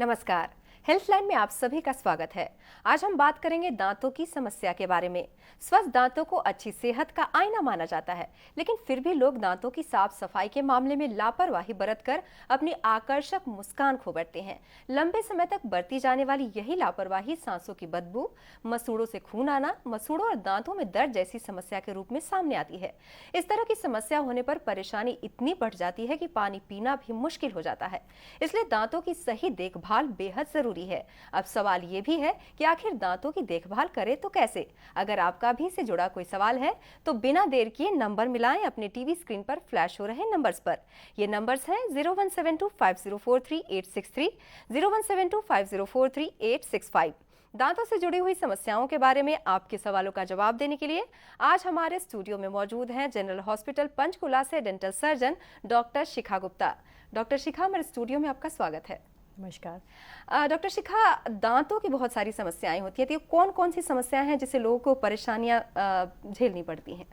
नमस्कार। हेल्थलाइन में आप सभी का स्वागत है। आज हम बात करेंगे दांतों की समस्या के बारे में। स्वस्थ दांतों को अच्छी सेहत का आईना माना जाता है, लेकिन फिर भी लोग दांतों की साफ सफाई के मामले में लापरवाही बरतकर अपनी आकर्षक मुस्कान खो बैठते हैं। लंबे समय तक बरती जाने वाली यही लापरवाही सांसों की बदबू, मसूड़ों से खून आना, मसूड़ों और दांतों में दर्द जैसी समस्या के रूप में सामने आती है। इस तरह की समस्या होने पर परेशानी इतनी बढ़ जाती है कि पानी पीना भी मुश्किल हो जाता है। इसलिए दांतों की सही देखभाल बेहद जरूरी है। अब सवाल ये भी है कि आखिर दांतों की देखभाल करें तो कैसे? अगर आपका भी से जुड़ा कोई सवाल है तो बिना देर किए नंबर मिलाएं अपने टीवी स्क्रीन पर फ्लैश हो रहे नंबर्स पर। ये नंबर्स हैं 01725043-863, 01725043-865। दांतों से जुड़ी हुई समस्याओं के बारे में आपके सवालों का जवाब देने के लिए आज हमारे स्टूडियो में मौजूद हैं जनरल हॉस्पिटल पंचकुला से डेंटल सर्जन डॉक्टर शिखा गुप्ता। डॉक्टर शिखा, मेरे स्टूडियो में आपका स्वागत है। नमस्कार। डॉक्टर शिखा, दांतों की बहुत सारी समस्याएं होती है, तो कौन कौन सी समस्याएं हैं जिससे लोगों को परेशानियां झेलनी पड़ती हैं?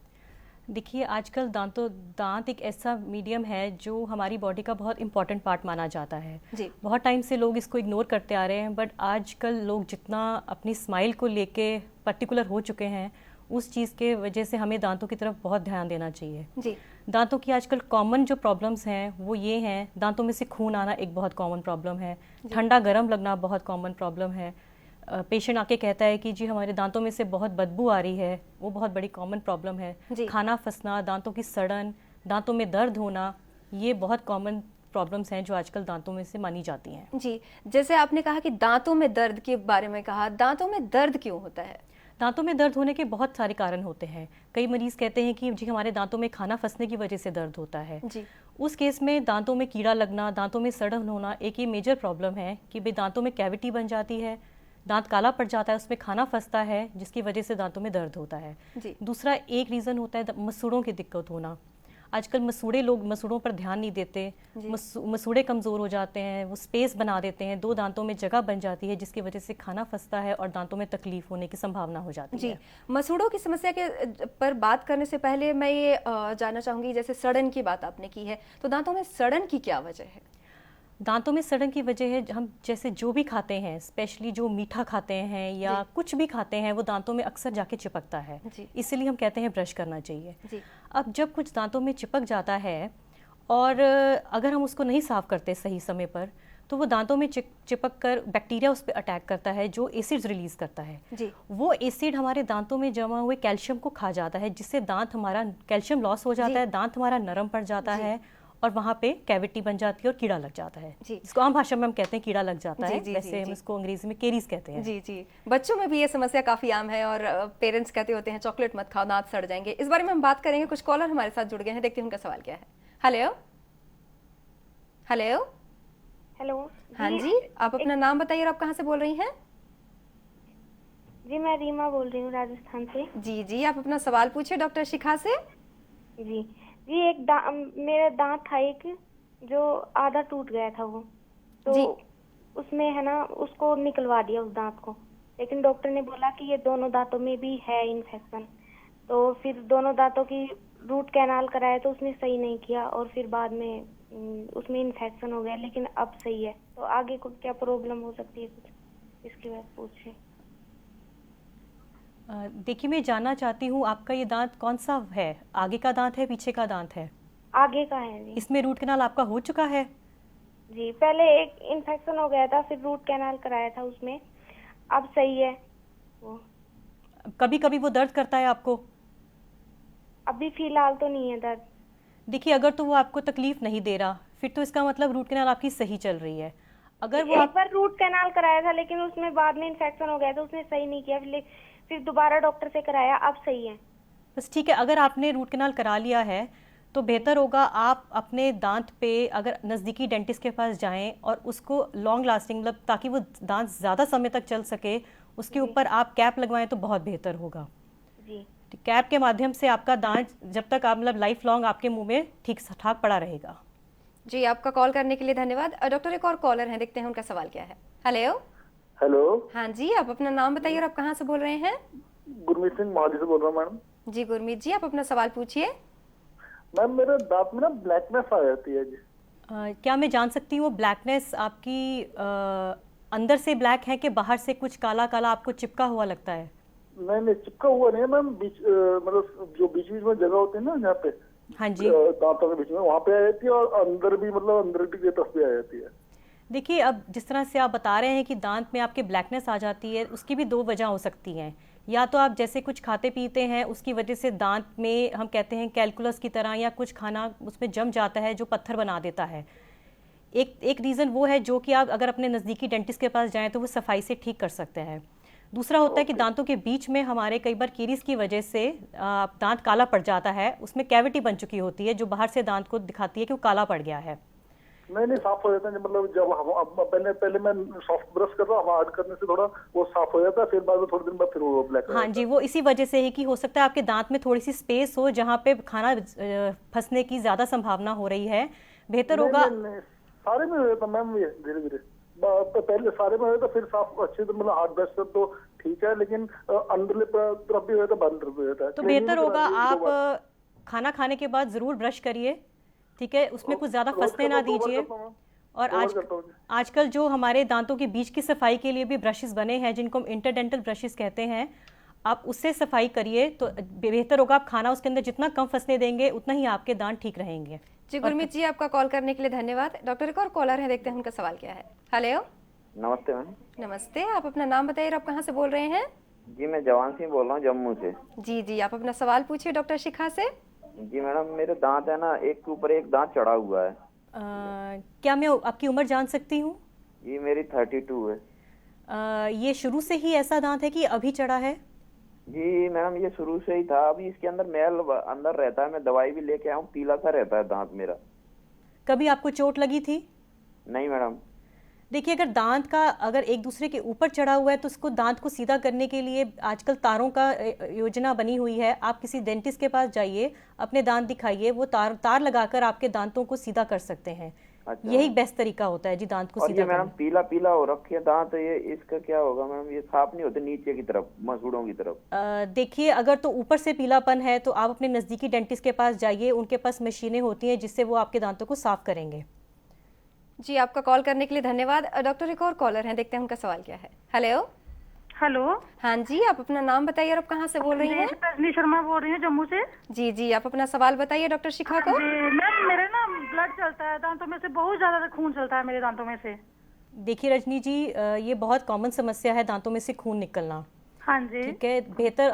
देखिए, आजकल दांत एक ऐसा मीडियम है जो हमारी बॉडी का बहुत इंपॉर्टेंट पार्ट माना जाता है जी। बहुत टाइम से लोग इसको इग्नोर करते आ रहे हैं, बट आजकल लोग जितना अपनी स्माइल को लेके पर्टिकुलर हो चुके हैं, उस चीज़ के वजह से हमें दांतों की तरफ बहुत ध्यान देना चाहिए। जी। दांतों की आजकल कॉमन जो प्रॉब्लम्स हैं वो ये हैं, दांतों में से खून आना एक बहुत कॉमन प्रॉब्लम है, ठंडा गर्म लगना बहुत कॉमन प्रॉब्लम है। पेशेंट आके कहता है कि जी हमारे दांतों में से बहुत बदबू आ रही है, वो बहुत बड़ी कॉमन प्रॉब्लम है। खाना फंसना, दांतों की सड़न, दांतों में दर्द होना, ये बहुत कॉमन प्रॉब्लम्स हैं जो आजकल दांतों में से मानी जाती हैं। जी, जैसे आपने कहा कि दांतों में दर्द के बारे में कहा, दांतों में दर्द क्यों होता है? दांतों में दर्द होने के बहुत सारे कारण होते हैं। कई मरीज कहते हैं कि जी हमारे दांतों में खाना फंसने की वजह से दर्द होता है। जी। उस केस में दांतों में कीड़ा लगना, दांतों में सड़न होना एक ये मेजर प्रॉब्लम है कि भाई दांतों में कैविटी बन जाती है, दांत काला पड़ जाता है, उसमें खाना फंसता है जिसकी वजह से दांतों में दर्द होता है। जी। दूसरा एक रीज़न होता है मसूड़ों की दिक्कत होना। आजकल लोग मसूड़ों पर ध्यान नहीं देते, मसूड़े कमज़ोर हो जाते हैं, वो स्पेस बना देते हैं, दो दांतों में जगह बन जाती है जिसकी वजह से खाना फंसता है और दांतों में तकलीफ होने की संभावना हो जाती है। मसूड़ों की समस्या के पर बात करने से पहले मैं ये जानना चाहूँगी, जैसे सड़न की बात आपने की है, तो दांतों में सड़न की क्या वजह है? दांतों में सड़न की वजह है, हम जैसे जो भी खाते हैं, स्पेशली जो मीठा खाते हैं या कुछ भी खाते हैं, वो दांतों में अक्सर जाके चिपकता है। इसीलिए हम कहते हैं ब्रश करना चाहिए। अब जब कुछ दांतों में चिपक जाता है और अगर हम उसको नहीं साफ करते सही समय पर, तो वो दांतों में चिपक कर बैक्टीरिया उस पर अटैक करता है जो एसिड्स रिलीज करता है। वो एसिड हमारे दांतों में जमा हुए कैल्शियम को खा जाता है, जिससे दांत हमारा कैल्शियम लॉस हो जाता है, दांत हमारा नरम पड़ जाता है और वहाँ पे कैविटी बन जाती है और कीड़ा लग जाता है। इसको आम भाषा में हम कहते हैं कीड़ा लग जाता है। वैसे हम इसको अंग्रेजी में केरीज कहते हैं। जी। बच्चों में भी ये समस्या काफी आम है और पेरेंट्स कहते होते हैं चॉकलेट मत खाओ, दांत सड़ जाएंगे। इस बारे में हम बात करेंगे। कुछ कॉलर हमारे साथ जुड़ गए हैं, देखते हैं उनका सवाल क्या है। Hello hello hello. हाँ जी, आप अपना नाम बताइए और आप कहाँ से बोल रही हैं? जी, मैं रीमा बोल रही हूँ राजस्थान से। जी, आप अपना सवाल पूछिए डॉक्टर शिखा से। जी, मेरा दांत था एक जो आधा टूट गया था, वो तो उसमें है ना, उसको निकलवा दिया उस दांत को, लेकिन डॉक्टर ने बोला कि ये दोनों दांतों में भी है इन्फेक्शन। तो फिर दोनों दांतों की रूट कैनाल कराया तो उसने सही नहीं किया और फिर बाद में उसमें इन्फेक्शन हो गया, लेकिन अब सही है। तो आगे को क्या प्रॉब्लम हो सकती है, कुछ इसकी वजह से पूछे। देखिए, मैं जानना चाहती हूँ आपका ये दांत कौन सा है? आगे का दांत है, पीछे का दांत है? आगे का है जी। इसमें रूट कैनाल आपका हो चुका है? जी, पहले एक इन्फेक्शन हो गया था, फिर रूट कैनाल कराया था उसमें, अब सही है वो। कभी कभी वो दर्द करता है आपको? अभी फिलहाल तो नहीं है दर्द। देखिए, अगर तो वो आपको तकलीफ नहीं दे रहा, फिर तो इसका मतलब रूट कैनाल आपकी सही चल रही है। अगर वो एक बार रूट कैनाल कराया था, लेकिन उसमें बाद में इन्फेक्शन हो गया तो उसने सही नहीं किया, फिर दोबारा डॉक्टर से कराया, अब सही है। बस ठीक है। अगर आपने रूट कैनाल करा लिया है तो बेहतर होगा आप अपने दांत पे अगर नज़दीकी डेंटिस्ट के पास जाएं और उसको लॉन्ग लास्टिंग, मतलब ताकि वो दांत ज़्यादा समय तक चल सके, उसके ऊपर आप कैप लगवाएं तो बहुत बेहतर होगा। जी। कैप के माध्यम से आपका दांत जब तक आप मतलब लाइफ लॉन्ग आपके मुंह में ठीक ठाक पड़ा रहेगा। जी, आपका कॉल करने के लिए धन्यवाद। डॉक्टर, एक और कॉलर हैं, देखते हैं उनका सवाल क्या है। हेलो। हाँ जी, आप अपना नाम बताइए और आप कहाँ से बोल रहे हैं? गुरमीत सिंह मोहाली से बोल रहा हूँ मैडम। जी गुरमीत जी, आप अपना सवाल पूछिए। मैम, मेरे दांत में ना ब्लैकनेस आ जाती है जी। क्या मैं जान सकती हूँ ब्लैकनेस आपकी अंदर से ब्लैक है कि बाहर से कुछ काला काला आपको चिपका हुआ लगता है? नहीं नहीं, चिपका हुआ नहीं है मैम, मतलब जो बीच बीच में जगह होती है ना जहाँ पे, हाँ जी, दांतों के बीच में, वहाँ पे आ जाती है, और अंदर भी मतलब अंदर की तरफ भी आ जाती है। देखिए अब जिस तरह से आप बता रहे हैं कि दांत में आपके ब्लैकनेस आ जाती है, उसकी भी दो वजह हो सकती हैं। या तो आप जैसे कुछ खाते पीते हैं उसकी वजह से दांत में, हम कहते हैं कैलकुलस की तरह, या कुछ खाना उसमें जम जाता है जो पत्थर बना देता है। एक रीज़न वो है जो कि आप अगर अपने नज़दीकी डेंटिस्ट के पास जाएं तो वो सफाई से ठीक कर सकते हैं। दूसरा होता है कि दांतों के बीच में हमारे कई बार कीरीज की वजह से दांत काला पड़ जाता है, उसमें कैविटी बन चुकी होती है जो बाहर से दांत को दिखाती है कि वो काला पड़ गया है। नहीं, साफ हो जाता है, मतलब जब पहले मैं सॉफ्ट ब्रश कर रहा हूँ, हार्ड करने से थोड़ा वो साफ हो जाता है, फिर बाद में थोड़े दिन बाद फिर वो ब्लैक। हाँ जी, वो इसी वजह से है कि हो सकता है आपके दांत में थोड़ी सी स्पेस हो जहाँ पे खाना फंसने की ज्यादा संभावना हो रही है। बेहतर होगा सारे में हो जाता मैम, ये धीरे धीरे पहले सारे में हो जाता, फिर साफ अच्छे से, मतलब हार्ड ब्रश कर तो ठीक है, लेकिन अंदरले तरफ भी हो जाता, बाहर तरफ भी हो जाता है। तो बेहतर होगा आप खाना खाने के बाद जरूर ब्रश करिए, ठीक है, उसमें कुछ ज्यादा फंसने ना दीजिए। और आजकल जो हमारे दांतों के बीच की सफाई के लिए भी ब्रशेस बने हैं जिनको हम इंटरडेंटल ब्रशेस कहते हैं, आप उससे सफाई करिए तो बेहतर होगा। आप खाना उसके अंदर जितना कम फंसने देंगे उतना ही आपके दांत ठीक रहेंगे। जी गुरमीत जी, आपका कॉल करने के लिए धन्यवाद। डॉक्टर एक और कॉलर है, देखते हैं उनका सवाल क्या है। हेलो, नमस्ते मैम। नमस्ते, आप अपना नाम बताइए और आप कहाँ से बोल रहे हैं? जी मैं जवान सिंह बोल रहा हूँ, जम्मू से। जी जी, आप अपना सवाल पूछिए डॉक्टर शिखा से। जी मैडम, मेरे दांत है ना, एक के ऊपर एक दांत चढ़ा हुआ है। क्या मैं आपकी उम्र जान सकती हूँ? जी मेरी 32 है। ये शुरू से ही ऐसा दांत है कि अभी चढ़ा है? जी मैडम, ये शुरू से ही था, अभी इसके अंदर मैल अंदर रहता है, मैं दवाई भी लेके आया हूँ, पीला सा रहता है दांत मेरा। कभी आपको चोट लगी थी? नहीं मैडम। देखिए, अगर दांत का अगर एक दूसरे के ऊपर चढ़ा हुआ है तो उसको दांत को सीधा करने के लिए आजकल तारों का योजना बनी हुई है। आप किसी डेंटिस्ट के पास जाइए, अपने दांत दिखाइए, वो तार लगाकर आपके दांतों को सीधा कर सकते हैं। अच्छा। यही बेस्ट तरीका होता है जी दांत को सीधा। और मैडम पीला पीला हो रखे है दांत, ये इसका क्या होगा मैडम? ये साफ नहीं होते नीचे की तरफ, मसूड़ों की तरफ। देखिए, अगर तो ऊपर से पीलापन है तो आप अपने नजदीकी डेंटिस्ट के पास जाइए, उनके पास मशीनें होती हैं जिससे वो आपके दांतों को साफ करेंगे। जी, आपका कॉल करने के लिए धन्यवाद। डॉक्टर एक और कॉलर हैं, देखते हैं उनका सवाल क्या है। हेलो, हेलो, हाँ जी, आप अपना नाम बताइए और आप कहाँ से बोल रही हैं? रजनी शर्मा बोल रही हूँ जम्मू से। जी जी, आप अपना सवाल बताइए डॉक्टर शिखा को। मैम, मेरे ना ब्लड चलता है दांतों में से, बहुत ज्यादा खून चलता है मेरे दांतों में से। देखिए रजनी जी, ये बहुत कॉमन समस्या है दांतों में से खून निकलना। हाँ जी, ठीक है, बेहतर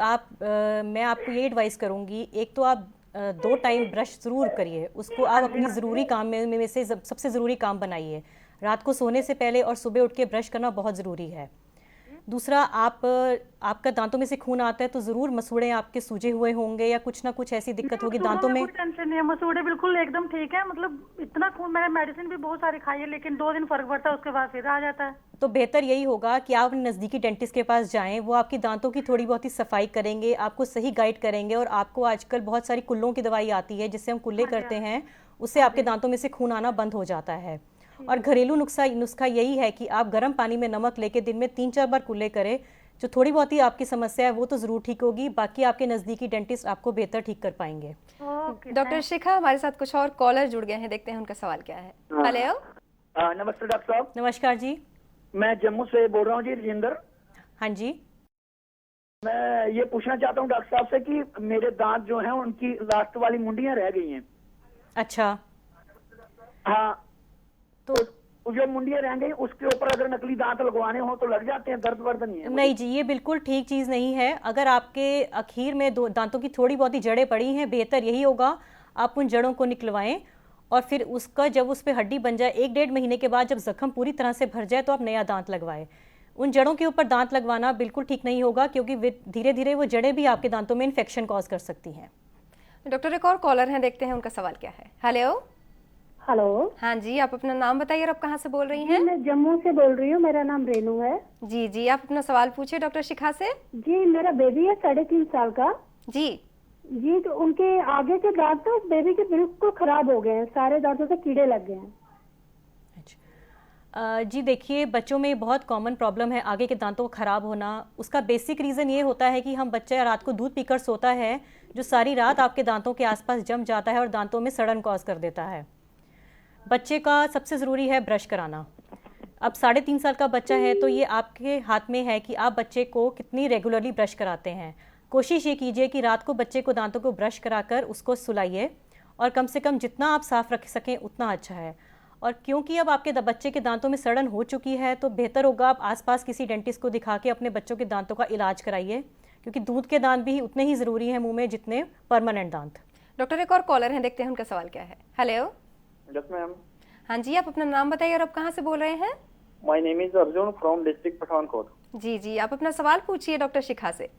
मैं आपको ये एडवाइस करूंगी, एक तो आप 2 टाइम ब्रश जरूर करिए, उसको आप अपनी ज़रूरी काम में से सबसे ज़रूरी काम बनाइए। रात को सोने से पहले और सुबह उठ के ब्रश करना बहुत ज़रूरी है। दूसरा, आपका दांतों में से खून आता है तो ज़रूर मसूड़े आपके सूजे हुए होंगे या कुछ ना कुछ ऐसी दिक्कत होगी दांतों में। टेंशन नहीं है, मसूड़े बिल्कुल एकदम ठीक है, मतलब इतना खून, मैंने मेडिसिन भी बहुत सारी खाई है लेकिन 2 दिन फर्क पड़ता है, उसके बाद फिर आ जाता है। तो बेहतर यही होगा कि आप नज़दीकी डेंटिस्ट के पास जाएं, वो आपकी दांतों की थोड़ी बहुत ही सफाई करेंगे, आपको सही गाइड करेंगे। और आपको आजकल बहुत सारी कुल्लों की दवाई आती है जिससे हम कुल्ले करते हैं, उससे आपके दांतों में से खून आना बंद हो जाता है। और घरेलू नुस्खा यही है कि आप गर्म पानी में नमक लेके दिन में 3-4 बार कुल्ले करें। जो थोड़ी बहुत ही आपकी समस्या है वो तो जरूर ठीक होगी, बाकी आपके नजदीकी डेंटिस्ट आपको बेहतर ठीक कर पाएंगे। डॉक्टर शिखा, हमारे साथ कुछ और कॉलर जुड़ गए हैं, देखते हैं उनका सवाल क्या है। हेलो, नमस्ते डॉक्टर साहब। नमस्कार जी, मैं जम्मू से बोल रहा हूँ जी, राजेंद्र। हाँ जी, मैं ये पूछना चाहता हूँ डॉक्टर साहब से कि मेरे दांत जो हैं उनकी लास्ट वाली मुंडियां रह गई हैं। अच्छा, हाँ, तो जो मुंडियां रह गई उसके ऊपर अगर नकली दांत लगवाने हो तो लग जाते हैं, दर्द वर्द नहीं है? नहीं जी, ये बिल्कुल ठीक चीज़ नहीं है। अगर आपके आखिर में दांतों की थोड़ी बहुत ही जड़ें पड़ी हैं, बेहतर यही होगा आप उन जड़ों को निकलवाएं और फिर उसका जब उस पर हड्डी बन जाए 1-1.5 महीने के बाद जब जख्म पूरी तरह से भर जाए तो आप नया दांत लगवाएं। उन जड़ों के ऊपर दांत लगवाना बिल्कुल ठीक नहीं होगा क्योंकि धीरे धीरे वो जड़ें भी आपके दांतों में इन्फेक्शन कॉज कर सकती हैं। डॉक्टर एक और कॉलर हैं, देखते हैं उनका सवाल क्या है। हेलो, हेलो, हाँ जी, आप अपना नाम बताइए और आप कहाँ से बोल रही हैं? मैं जम्मू से बोल रही हूँ, मेरा नाम रेनू है। जी जी, आप अपना सवाल पूछिए डॉक्टर शिखा से। जी, मेरा बेबी है 3.5 साल का। जी जी, तो उनके आगे के दांत तो बेबी के बिल्कुल खराब हो गए हैं, सारे दांतों से कीड़े लग गए हैं। जी देखिए, बच्चों में बहुत कॉमन प्रॉब्लम है आगे के दांतों को खराब होना। उसका बेसिक रीज़न ये होता है कि हम बच्चा रात को दूध पीकर सोता है जो सारी रात आपके दांतों के आसपास जम जाता है और दांतों में सड़न कॉज कर देता है। बच्चे का सबसे ज़रूरी है ब्रश कराना। अब 3.5 साल का बच्चा है तो ये आपके हाथ में है कि आप बच्चे को कितनी रेगुलरली ब्रश कराते हैं। कोशिश ये कीजिए कि रात को बच्चे को दांतों को ब्रश कराकर उसको सुलाइए, और कम से कम जितना आप साफ़ रख सकें उतना अच्छा है। और क्योंकि अब आपके बच्चे के दांतों में सड़न हो चुकी है तो बेहतर होगा आप आसपास किसी डेंटिस्ट को दिखा के अपने बच्चों के दांतों का इलाज कराइए, क्योंकि दूध के दांत भी उतने ही ज़रूरी हैं मुंह में जितने परमानेंट दांत। डॉक्टर, एक और कॉलर हैं, देखते हैं उनका सवाल क्या है। हेलो। Yes ma'am. हाँ जी, आप अपना नाम बताइए और आप कहाँ से बोल रहे हैं? My name is Arjun from district Pathankot. जी जी, आप अपना सवाल पूछिए डॉक्टर शिखा से।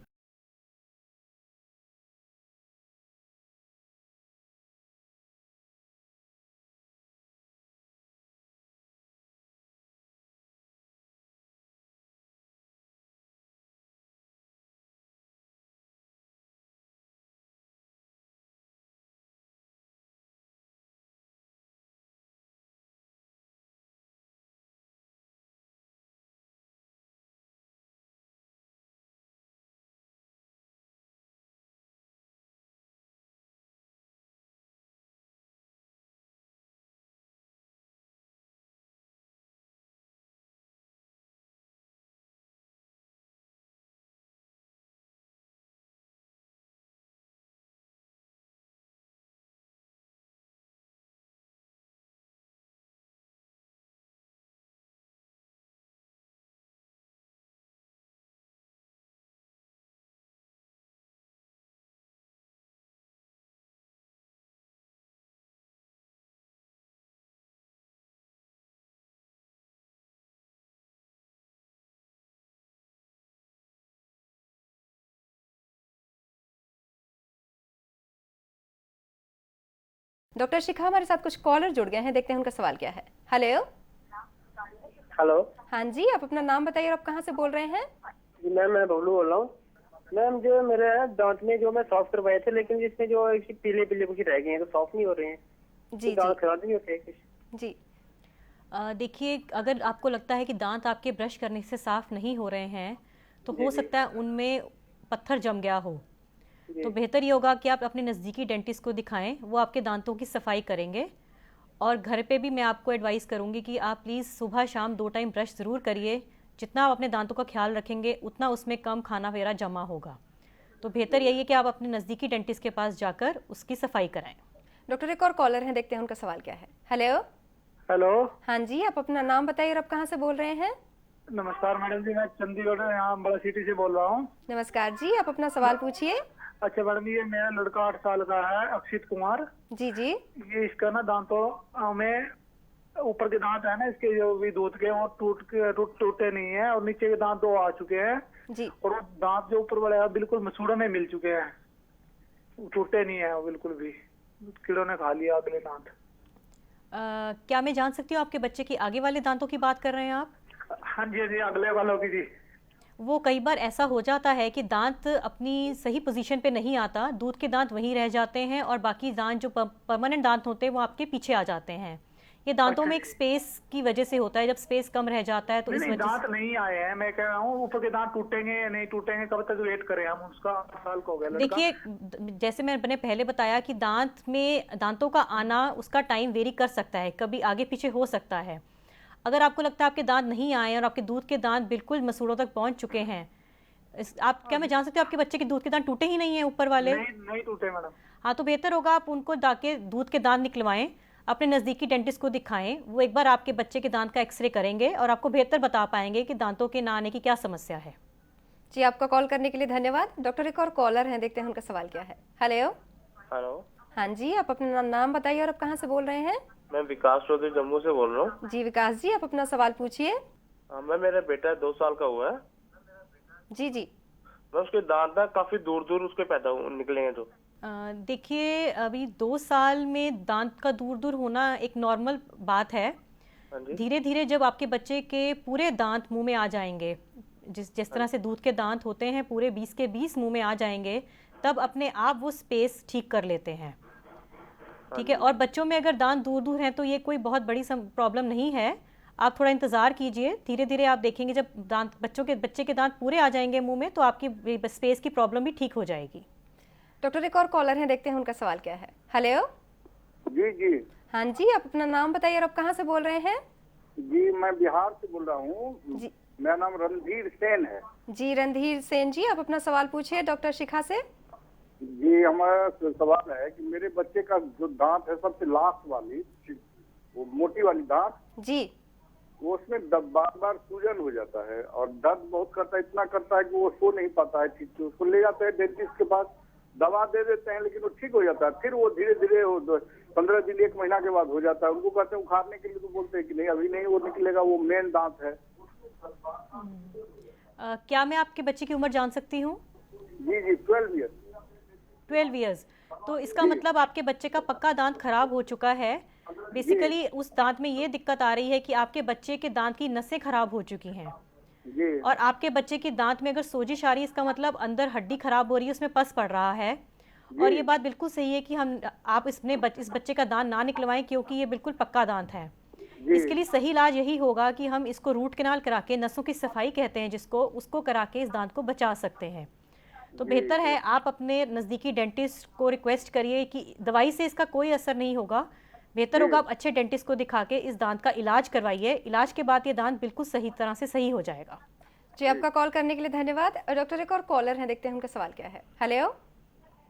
डॉक्टर शिखा, हमारे साथ कुछ कॉलर जुड़ गए हैं, देखते हैं उनका सवाल क्या है। हेलो। हेलो। हाँ जी, आप अपना नाम बताइए और आप कहाँ से बोल रहे हैं? जी मैम, मैं बबलू बोल रहा हूँ। मैम, जो मेरे दांत में जो मैं सॉफ्ट करवाए थे, लेकिन जिसमें जो पीले पीले कुछ रह गए हैं तो सॉफ्ट नहीं हो रहे हैं। जी दांत खराब नहीं होते कुछ? जी, देखिए, अगर आपको लगता है कि दांत आपके ब्रश करने से साफ़ नहीं हो रहे हैं तो हो सकता है उनमें पत्थर जम गया हो। तो बेहतर ये होगा कि आप अपने नज़दीकी डेंटिस्ट को दिखाएं, वो आपके दांतों की सफाई करेंगे। और घर पे भी मैं आपको एडवाइस करूंगी कि आप प्लीज़ सुबह शाम 2 टाइम ब्रश ज़रूर करिए। जितना आप अपने दांतों का ख्याल रखेंगे उतना उसमें कम खाना वगैरह जमा होगा। तो बेहतर यही है कि आप अपने नज़दीकी डेंटिस्ट के पास जाकर उसकी सफाई कराएं। डॉक्टर, एक और कॉलर हैं, देखते हैं उनका सवाल क्या है। हेलो। हेलो। हाँ जी, आप अपना नाम बताइए और आप कहाँ से बोल रहे हैं? नमस्कार मैडम जी, मैं चंडीगढ़ यहाँ अम्बाला सिटी से बोल रहा हूँ। नमस्कार जी, आप अपना सवाल पूछिए। अच्छा मैडम, ये मेरा लड़का 8 साल का है, अक्षित कुमार। जी जी। ये इसका ना दांतों में ऊपर के दांत है ना इसके, जो भी दूध के, वो टूटे नहीं है, और नीचे के दांत 2 आ चुके हैं जी। और वो दांत जो ऊपर वाले हैं बिल्कुल मसूड़े में मिल चुके हैं, टूटे नहीं है वो बिल्कुल भी, कीड़ों ने खा लिया अगले दांत। क्या मैं जान सकती हूँ आपके बच्चे की आगे वाले दांतों की बात कर रहे हैं आप? हाँ जी जी, अगले वालों की जी। वो कई बार ऐसा हो जाता है कि दांत अपनी सही पोजीशन पे नहीं आता, दूध के दांत वहीं रह जाते हैं और बाकी दांत जो परमानेंट दांत होते हैं वो आपके पीछे आ जाते हैं। ये दांतों में एक स्पेस की वजह से होता है, जब स्पेस कम रह जाता है तो इस वजह दांत नहीं आए हैं। मैं कह रहा हूँ ऊपर के दांत टूटेंगे या नहीं टूटेंगे, कब तक वेट करें हम उसका? 8 साल का हो गया लड़का। देखिए, जैसे मैंने पहले बताया कि दांतों का आना, उसका टाइम वेरी कर सकता है, कभी आगे पीछे हो सकता है। अगर आपको लगता है आपके दांत नहीं आए और आपके दूध के दांत बिल्कुल मसूड़ों तक पहुंच चुके हैं, क्या मैं जान सकती हूँ आपके बच्चे के दूध के दांत टूटे ही नहीं है ऊपर वाले? नहीं टूटे मैडम। हाँ, तो बेहतर होगा आप उनको जाके दूध के दांत निकलवाएं, अपने नज़दीकी डेंटिस्ट को दिखाएं। वो एक बार आपके बच्चे के दांत का एक्सरे करेंगे और आपको बेहतर बता पाएंगे कि दांतों के ना आने की क्या समस्या है। जी, आपका कॉल करने के लिए धन्यवाद। डॉक्टर, एक और कॉलर हैं, देखते हैं उनका सवाल क्या है। हेलो। हेलो। हाँ जी, आप अपना नाम बताइए और आप कहाँ से बोल रहे हैं? मैं विकास चौधरी जम्मू से बोल रहा हूँ। जी विकास जी, आप अपना सवाल पूछिए। मेरा बेटा 2 साल का हुआ है। जी जी। मैं उसके दांत ना काफी दूर दूर उसके पैदा निकलेंगे तो। देखिए, अभी 2 साल में दांत का दूर दूर होना एक नॉर्मल बात है। धीरे धीरे जब आपके बच्चे के पूरे दांत मुंह में आ जाएंगे, जिस तरह से दूध के दांत होते हैं पूरे 20 के 20 मुंह में आ जाएंगे, तब अपने आप वो स्पेस ठीक कर लेते हैं। ठीक है, और बच्चों में अगर दांत दूर दूर हैं तो ये कोई बहुत बड़ी प्रॉब्लम नहीं है। आप थोड़ा इंतज़ार कीजिए, धीरे धीरे आप देखेंगे जब बच्चे के दांत पूरे आ जाएंगे मुंह में तो आपकी स्पेस की प्रॉब्लम भी ठीक हो जाएगी। डॉक्टर, एक और कॉलर हैं, देखते हैं उनका सवाल क्या है। हेलो। जी जी। हाँ जी, आप अपना नाम बताइए और आप कहाँ से बोल रहे हैं? जी मैं बिहार से बोल रहा हूँ जी, मेरा नाम रणधीर सेन है। जी रणधीर सेन जी, आप अपना सवाल पूछिए डॉक्टर शिखा से। जी हमारा सवाल है कि मेरे बच्चे का जो दांत है सबसे लास्ट वाली, वो मोटी वाली दांत जी, वो उसमें बार बार सूजन हो जाता है और दर्द बहुत करता है, इतना करता है कि वो सो नहीं पाता है ठीक से। उसको ले जाते हैं डेंटिस्ट के पास, दवा दे देते हैं लेकिन वो ठीक हो जाता है, फिर वो धीरे धीरे 15 दिन 1 महीना के बाद हो जाता है। उनको कहते हैं उखाड़ने के लिए, तो बोलते हैं कि नहीं अभी नहीं वो निकलेगा, वो मेन दांत है। क्या मैं आपके बच्चे की उम्र जान सकती हूँ? जी जी 12 ईयर। 12 ईयर्स। तो इसका मतलब आपके बच्चे का पक्का दांत खराब हो चुका है। बेसिकली उस दांत में ये दिक्कत आ रही है कि आपके बच्चे के दांत की नसें खराब हो चुकी हैं जी। और आपके बच्चे के दांत में अगर सोजिश आ रही है, इसका मतलब अंदर हड्डी खराब हो रही है, उसमें पस पड़ रहा है। और ये बात बिल्कुल सही है कि आप इस बच्चे का दांत ना निकलवाएं, क्योंकि ये बिल्कुल पक्का दांत है। इसके लिए सही इलाज यही होगा कि हम इसको रूट कैनाल करा के, नसों की सफाई कहते हैं जिसको, उसको करा के इस दांत को बचा सकते हैं। तो बेहतर है आप अपने नज़दीकी डेंटिस्ट को रिक्वेस्ट करिए कि दवाई से इसका कोई असर नहीं होगा, बेहतर होगा आप अच्छे डेंटिस्ट को दिखा के इस दांत का इलाज करवाइए। इलाज के बाद ये दांत बिल्कुल सही तरह से सही हो जाएगा। जी, आपका कॉल करने के लिए धन्यवाद। डॉक्टर एक और कॉलर हैं, देखते हैं उनका सवाल क्या है। हेलो।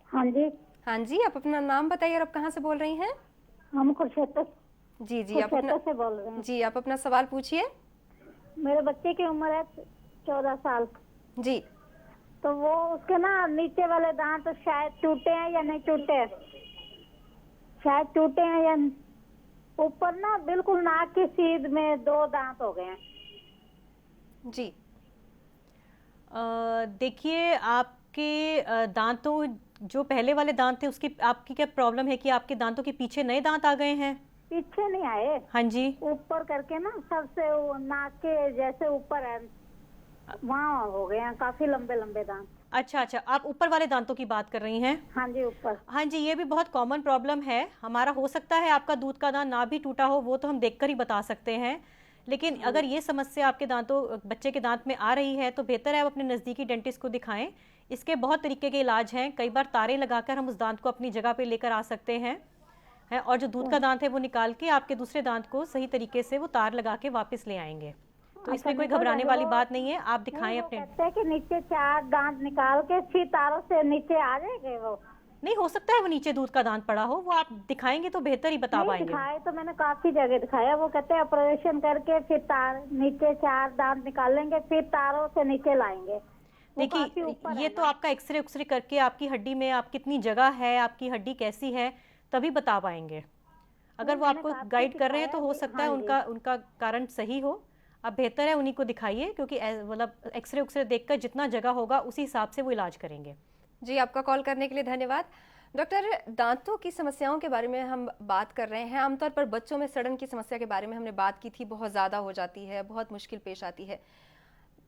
हाँ जी। हाँ जी, आप अपना नाम बताइए और आप कहाँ से बोल रही हैं? हम कुरुक्षेत्र जी जी, आप अपना से बोल रहे हैं। जी, आप अपना सवाल पूछिए। मेरे बच्चे की उम्र है 14 साल। जी, तो वो उसके ना नीचे वाले दांत तो शायद टूटे हैं या नहीं टूटे हैं, शायद टूटे हैं या ऊपर ना बिल्कुल नाक की सीध में 2 दांत हो गए हैं। जी, देखिए आपके दांतों, जो पहले वाले दांत थे उसकी आपकी क्या प्रॉब्लम है कि आपके दांतों के पीछे नए दांत आ गए हैं? पीछे नहीं आए। हाँ जी। ऊपर करके ना सबसे नाक के जैसे ऊपर है, वहाँ हो गए हैं काफी लंबे लंबे दांत। अच्छा अच्छा, आप ऊपर वाले दांतों की बात कर रही हैं? हाँ जी, ऊपर। हाँ जी, ये भी बहुत कॉमन प्रॉब्लम है हमारा। हो सकता है आपका दूध का दांत ना भी टूटा हो, वो तो हम देखकर ही बता सकते हैं। लेकिन अगर ये समस्या आपके बच्चे के दांत में आ रही है तो बेहतर है आप अपने नज़दीकी डेंटिस्ट को दिखाएं। इसके बहुत तरीके के इलाज हैं। कई बार तारे लगाकर हम उस दांत को अपनी जगह पे लेकर आ सकते हैं और जो दूध का दांत है वो निकाल के आपके दूसरे दांत को सही तरीके से वो तार लगा के वापस ले आएंगे। तो इसमें कोई घबराने वाली बात नहीं है, आप दिखाएं अपने। कहते हैं कि नीचे 4 दांत निकाल के फिर तारों से नीचे आ जाएंगे। वो नहीं हो सकता है वो नीचे दूध का दांत पड़ा हो, वो आप दिखाएंगे तो बेहतर ही बता पाएंगे। दिखाए तो मैंने काफी जगह दिखाया, वो कहते हैं ऑपरेशन करके फिर तार नीचे 4 दांत निकालेंगे फिर तारों से नीचे लाएंगे। देखिए ये तो आपका एक्सरे उक्सरे करके आपकी हड्डी में आप कितनी जगह है, आपकी हड्डी कैसी है, तभी बता पाएंगे। अगर वो आपको गाइड कर रहे हैं तो हो सकता है उनका कारण सही हो। अब बेहतर है उन्हीं को दिखाइए, क्योंकि मतलब एक्सरे उक्सरे देखकर जितना जगह होगा उसी हिसाब से वो इलाज करेंगे। जी, आपका कॉल करने के लिए धन्यवाद। डॉक्टर, दांतों की समस्याओं के बारे में हम बात कर रहे हैं। आमतौर पर बच्चों में सड़न की समस्या के बारे में हमने बात की थी, बहुत ज़्यादा हो जाती है, बहुत मुश्किल पेश आती है।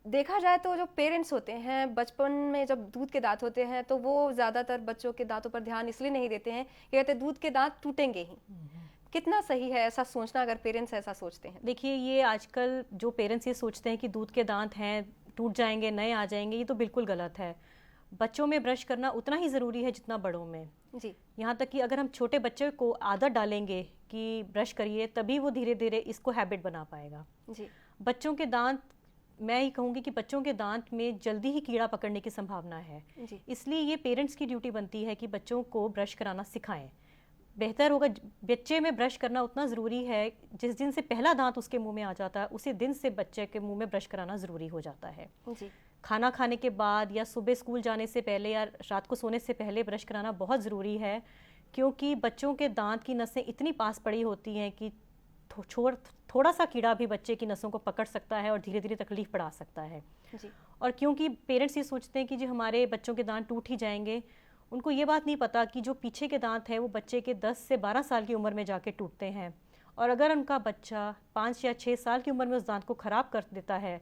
देखा जाए तो जो पेरेंट्स होते हैं बचपन में जब दूध के दांत होते हैं तो वो ज़्यादातर बच्चों के दांतों पर ध्यान इसलिए नहीं देते हैं कि कहते हैं दूध के दांत टूटेंगे ही। कितना सही है ऐसा सोचना, अगर पेरेंट्स ऐसा सोचते हैं? देखिए ये आजकल जो पेरेंट्स ये सोचते हैं कि दूध के दांत हैं टूट जाएंगे, नए आ जाएंगे, ये तो बिल्कुल गलत है। बच्चों में ब्रश करना उतना ही ज़रूरी है जितना बड़ों में। जी, यहाँ तक कि अगर हम छोटे बच्चे को आदत डालेंगे कि ब्रश करिए, तभी वो धीरे धीरे इसको हैबिट बना पाएगा। जी, बच्चों के दांत, मैं ही कहूँगी कि बच्चों के दांत में जल्दी ही कीड़ा पकड़ने की संभावना है। इसलिए ये पेरेंट्स की ड्यूटी बनती है कि बच्चों को ब्रश कराना सिखाएं। बेहतर होगा, बच्चे में ब्रश करना उतना ज़रूरी है, जिस दिन से पहला दांत उसके मुंह में आ जाता है उसी दिन से बच्चे के मुंह में ब्रश कराना ज़रूरी हो जाता है। जी, खाना खाने के बाद या सुबह स्कूल जाने से पहले या रात को सोने से पहले ब्रश कराना बहुत ज़रूरी है, क्योंकि बच्चों के दांत की नसें इतनी पास पड़ी होती हैं कि थोड़ा सा कीड़ा भी बच्चे की नसों को पकड़ सकता है और धीरे धीरे तकलीफ पड़ा सकता है। जी। और क्योंकि पेरेंट्स ये सोचते हैं कि जो हमारे बच्चों के दांत टूट ही जाएंगे, उनको ये बात नहीं पता कि जो पीछे के दांत है वो बच्चे के 10 से 12 साल की उम्र में जाके टूटते हैं। और अगर उनका बच्चा 5 या 6 साल की उम्र में उस दांत को ख़राब कर देता है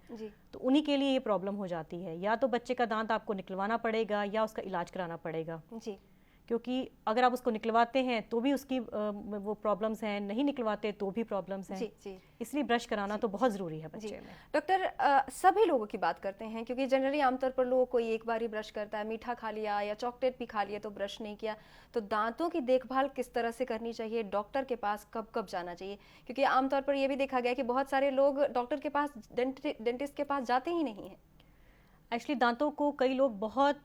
तो उन्हीं के लिए ये प्रॉब्लम हो जाती है। या तो बच्चे का दांत आपको निकलवाना पड़ेगा या उसका इलाज कराना पड़ेगा। जी, क्योंकि अगर आप उसको निकलवाते हैं तो भी उसकी वो प्रॉब्लम्स हैं, नहीं निकलवाते तो भी प्रॉब्लम्स हैं। जी। इसलिए ब्रश कराना तो बहुत ज़रूरी है बच्चे में। डॉक्टर, सभी लोगों की बात करते हैं क्योंकि जनरली आमतौर पर लोग कोई एक बार ही ब्रश करता है, मीठा खा लिया या चॉकलेट भी खा लिया तो ब्रश नहीं किया। तो दांतों की देखभाल किस तरह से करनी चाहिए, डॉक्टर के पास कब कब जाना चाहिए? क्योंकि आमतौर पर ये भी देखा गया कि बहुत सारे लोग डॉक्टर के पास, डेंटिस्ट के पास जाते ही नहीं हैं। एक्चुअली दांतों को कई लोग बहुत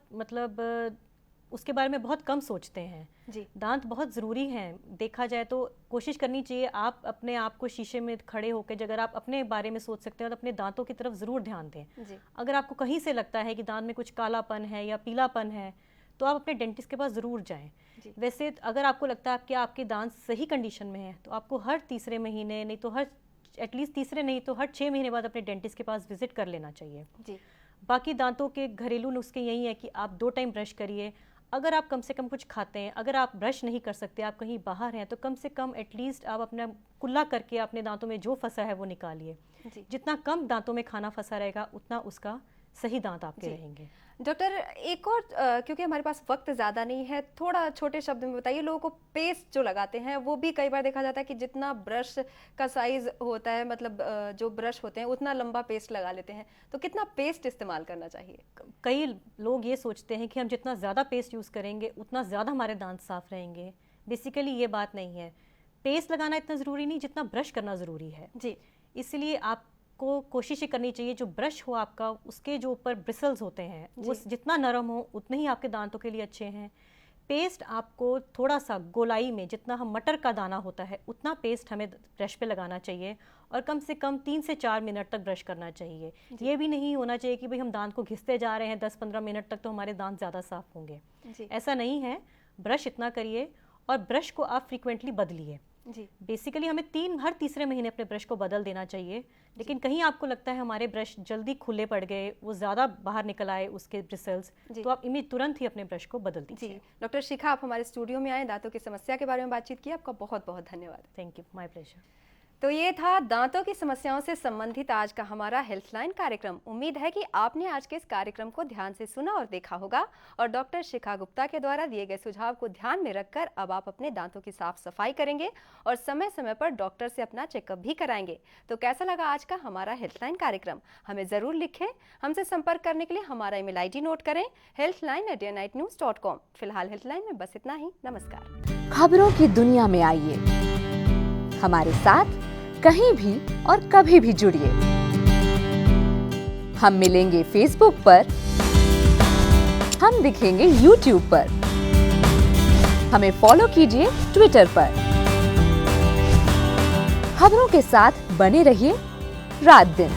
उसके बारे में बहुत कम सोचते हैं। जी। दांत बहुत ज़रूरी हैं। देखा जाए तो कोशिश करनी चाहिए आप अपने आप को शीशे में खड़े होकर, अगर आप अपने बारे में सोच सकते हैं तो अपने दांतों की तरफ ज़रूर ध्यान दें। जी। अगर आपको कहीं से लगता है कि दांत में कुछ कालापन है या पीलापन है तो आप अपने डेंटिस्ट के पास ज़रूर जाएं। वैसे अगर आपको लगता है कि आपके दांत सही कंडीशन में है तो आपको हर तीसरे महीने, नहीं तो हर एटलीस्ट तीसरे नहीं तो हर 6 महीने बाद अपने डेंटिस्ट के पास विजिट कर लेना चाहिए। जी। बाकी दांतों के घरेलू नुस्खे यही है कि आप 2 टाइम ब्रश करिए। अगर आप कम से कम कुछ खाते हैं, अगर आप ब्रश नहीं कर सकते, आप कहीं बाहर हैं, तो कम से कम एटलीस्ट आप अपना कुल्ला करके अपने दांतों में जो फंसा है वो निकालिए। जितना कम दांतों में खाना फंसा रहेगा उतना उसका सही दांत आपके रहेंगे। डॉक्टर, एक और क्योंकि हमारे पास वक्त ज़्यादा नहीं है, थोड़ा छोटे शब्द में बताइए, लोगों को पेस्ट जो लगाते हैं वो भी कई बार देखा जाता है कि जितना ब्रश का साइज होता है, मतलब जो ब्रश होते हैं उतना लंबा पेस्ट लगा लेते हैं, तो कितना पेस्ट इस्तेमाल करना चाहिए? कई लोग ये सोचते हैं कि हम जितना ज़्यादा पेस्ट यूज़ करेंगे उतना ज़्यादा हमारे दांत साफ रहेंगे। बेसिकली ये बात नहीं है। पेस्ट लगाना इतना ज़रूरी नहीं जितना ब्रश करना ज़रूरी है। जी। इसलिए आप को कोशिश ये करनी चाहिए जो ब्रश हो आपका, उसके जो ऊपर ब्रिसल्स होते हैं वो जितना नरम हो उतने ही आपके दांतों के लिए अच्छे हैं। पेस्ट आपको थोड़ा सा गोलाई में, जितना हम मटर का दाना होता है उतना पेस्ट हमें ब्रश पे लगाना चाहिए और कम से कम 3 से 4 मिनट तक ब्रश करना चाहिए। ये भी नहीं होना चाहिए कि भाई हम दांत को घिसते जा रहे हैं 10-15 मिनट तक तो हमारे दांत ज़्यादा साफ होंगे। ऐसा नहीं है। ब्रश इतना करिए और ब्रश को आप फ्रीक्वेंटली बदलिए। जी। बेसिकली हमें हर तीसरे महीने अपने ब्रश को बदल देना चाहिए। लेकिन कहीं आपको लगता है हमारे ब्रश जल्दी खुले पड़ गए, वो ज़्यादा बाहर निकल आए उसके ब्रिसल्स, तो आप तुरंत ही अपने ब्रश को बदल दीजिए। जी। डॉक्टर शिखा, आप हमारे स्टूडियो में आए, दांतों की समस्या के बारे में बातचीत की, आपका बहुत बहुत धन्यवाद। Thank you, my pleasure. तो ये था दांतों की समस्याओं से संबंधित आज का हमारा हेल्थलाइन कार्यक्रम। उम्मीद है कि आपने आज के इस कार्यक्रम को ध्यान से सुना और देखा होगा और डॉक्टर शिखा गुप्ता के द्वारा दिए गए सुझाव को ध्यान में रखकर अब आप अपने दांतों की साफ सफाई करेंगे और समय समय पर डॉक्टर से अपना चेकअप भी कराएंगे। तो कैसा लगा आज का हमारा हेल्थलाइन कार्यक्रम? हमें जरूर लिखें। हमसे संपर्क करने के लिए हमारा ईमेल ID नोट करें, healthline@dayandnightnews.com। फिलहाल हेल्थलाइन में बस इतना ही। नमस्कार। खबरों की दुनिया में आइए, हमारे साथ कहीं भी और कभी भी जुड़िए। हम मिलेंगे फेसबुक पर, हम दिखेंगे YouTube पर, हमें फॉलो कीजिए ट्विटर पर। खबरों के साथ बने रहिए रात दिन।